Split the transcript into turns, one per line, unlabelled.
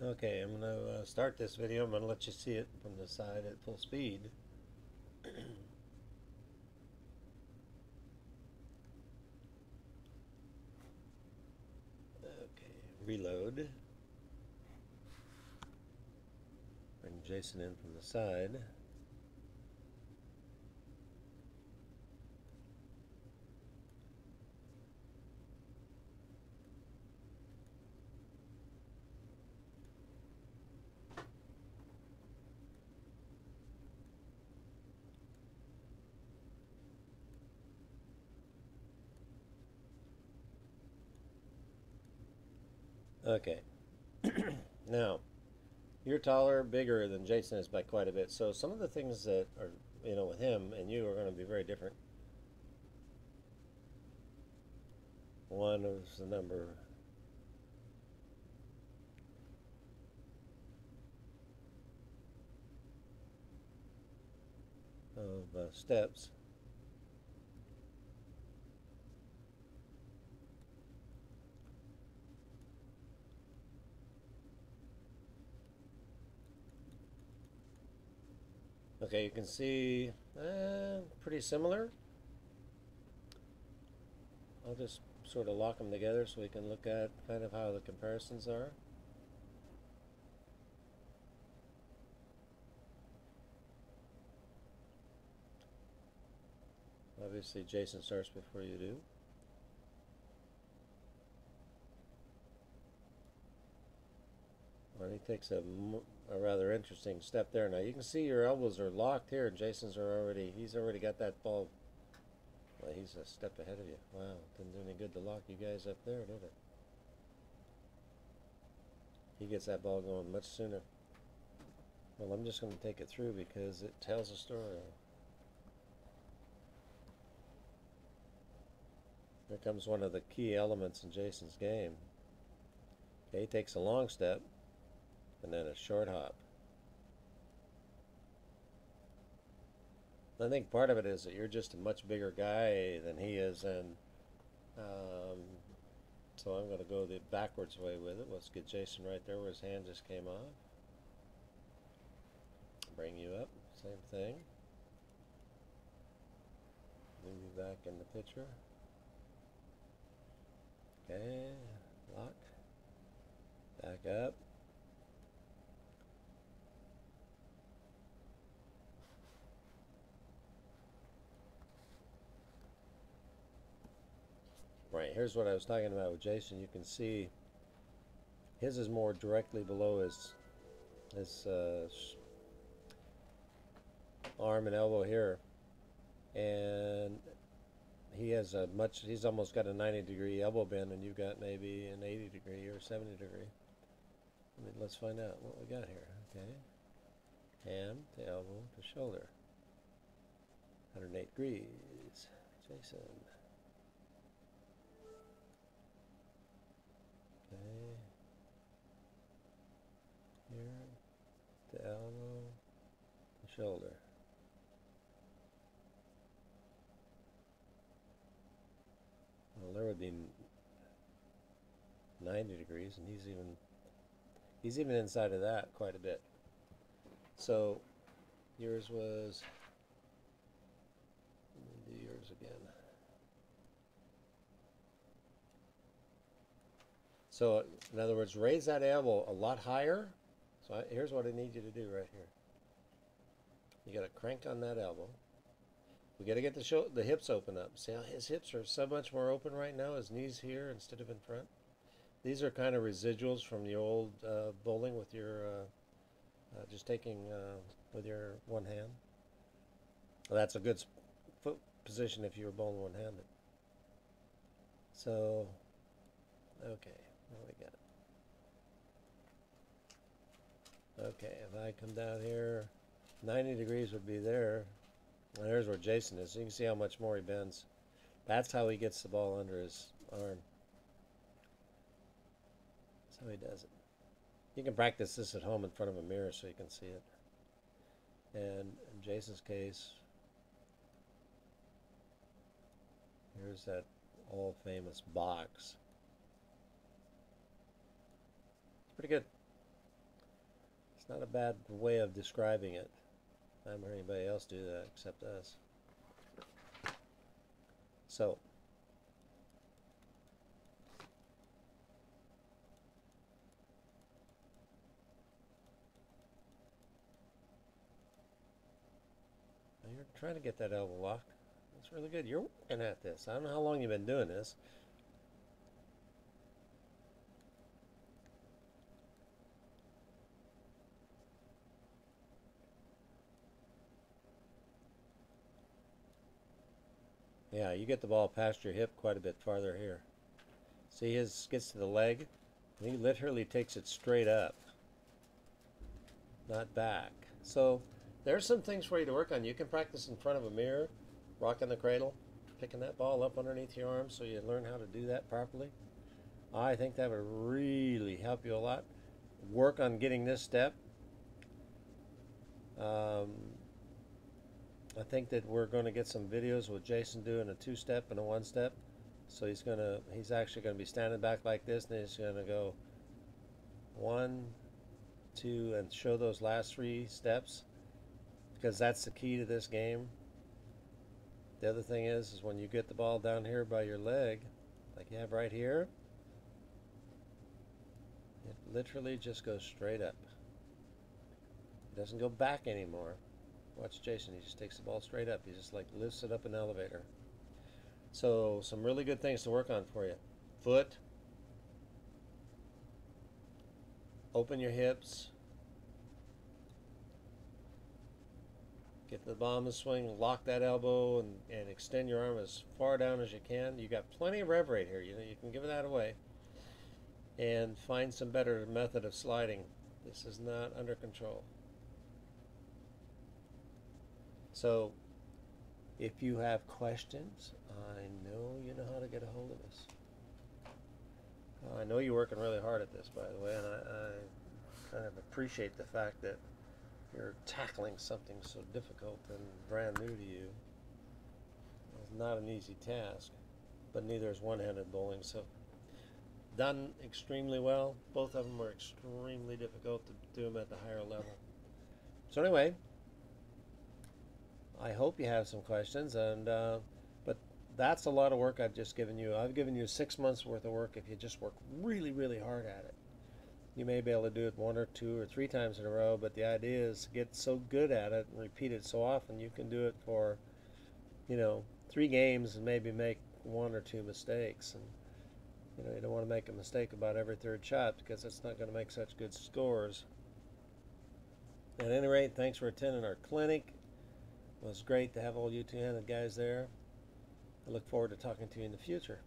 Okay, I'm going to start this video. I'm going to let you see it from the side at full speed. Okay, reload. Bring Jason in from the side. Okay, now you're taller, bigger than Jason is by quite a bit. So some of the things that are, with him and you are going to be very different. One is the number of steps. Okay, you can see pretty similar. I'll just sort of lock them together so we can look at kind of how the comparisons are. Obviously, Jason starts before you do. And he takes a rather interesting step there. Now you can see your elbows are locked here. Jason's he's already got that ball. Well, he's a step ahead of you. Wow, didn't do any good to lock you guys up there, did it? He gets that ball going much sooner. Well, I'm just going to take it through because it tells a story. Here comes one of the key elements in Jason's game. Okay, he takes a long step and then a short hop. I think part of it is that you're just a much bigger guy than he is, and um, so I'm going to go the backwards way with it. Let's get Jason right there where his hand just came off. Bring you up, same thing. Move you back in the picture. Okay, lock. Back up. Right, here's what I was talking about with Jason. You can see his is more directly below his arm and elbow here, and he's almost got a 90-degree elbow bend, and you've got maybe an 80-degree or 70-degree. Let's find out what we got here. Okay, hand to elbow to shoulder, 108 degrees. Jason. Okay, here to elbow to shoulder. Well, there would be 90 degrees, and he's even inside of that quite a bit. So yours was, let me do yours again. So in other words, raise that elbow a lot higher. So here's what I need you to do right here. You got to crank on that elbow. We got to get the hips open up. See how his hips are so much more open right now? His knees here instead of in front. These are kind of residuals from the old bowling with your just taking with your one hand. Well, that's a good foot position if you were bowling one-handed. So, okay, what do we got? Okay, if I come down here, 90 degrees would be there. And there's where Jason is. So you can see how much more he bends. That's how he gets the ball under his arm. That's how he does it. You can practice this at home in front of a mirror so you can see it. And in Jason's case, here's that all famous box. It's pretty good. It's not a bad way of describing it. I haven't heard anybody else do that except us. So, you're trying to get that elbow locked. That's really good. You're working at this. I don't know how long you've been doing this. Yeah, you get the ball past your hip quite a bit farther here. See, his gets to the leg, and he literally takes it straight up, not back. So there's some things for you to work on. You can practice in front of a mirror, rocking the cradle, picking that ball up underneath your arm so you learn how to do that properly. I think that would really help you a lot. Work on getting this step. I think that we're going to get some videos with Jason doing a two-step and a one-step. So he's actually going to be standing back like this, and he's going to go 1, 2, and show those last 3 steps, because that's the key to this game. The other thing is when you get the ball down here by your leg, like you have right here, it literally just goes straight up. It doesn't go back anymore. Watch Jason, he just takes the ball straight up. He just like lifts it up an elevator. So some really good things to work on for you. Foot, open your hips, get the bomb and swing, lock that elbow, and extend your arm as far down as you can. You got plenty of rev rate here. You know, you can give that away. And find some better method of sliding. This is not under control. So if you have questions, I know you know how to get a hold of us. I know you're working really hard at this, by the way, and I kind of appreciate the fact that you're tackling something so difficult and brand new to you. It's not an easy task, but neither is one-handed bowling. So done extremely well. Both of them were extremely difficult to do them at the higher level. So anyway, I hope you have some questions, and but that's a lot of work I've just given you. I've given you 6 months worth of work if you just work really, really hard at it. You may be able to do it 1 or 2 or 3 times in a row, but the idea is to get so good at it and repeat it so often you can do it for, 3 games and maybe make 1 or 2 mistakes. And you don't want to make a mistake about every 3rd shot, because it's not going to make such good scores. At any rate, thanks for attending our clinic. It was great to have all you two-handed guys there. I look forward to talking to you in the future.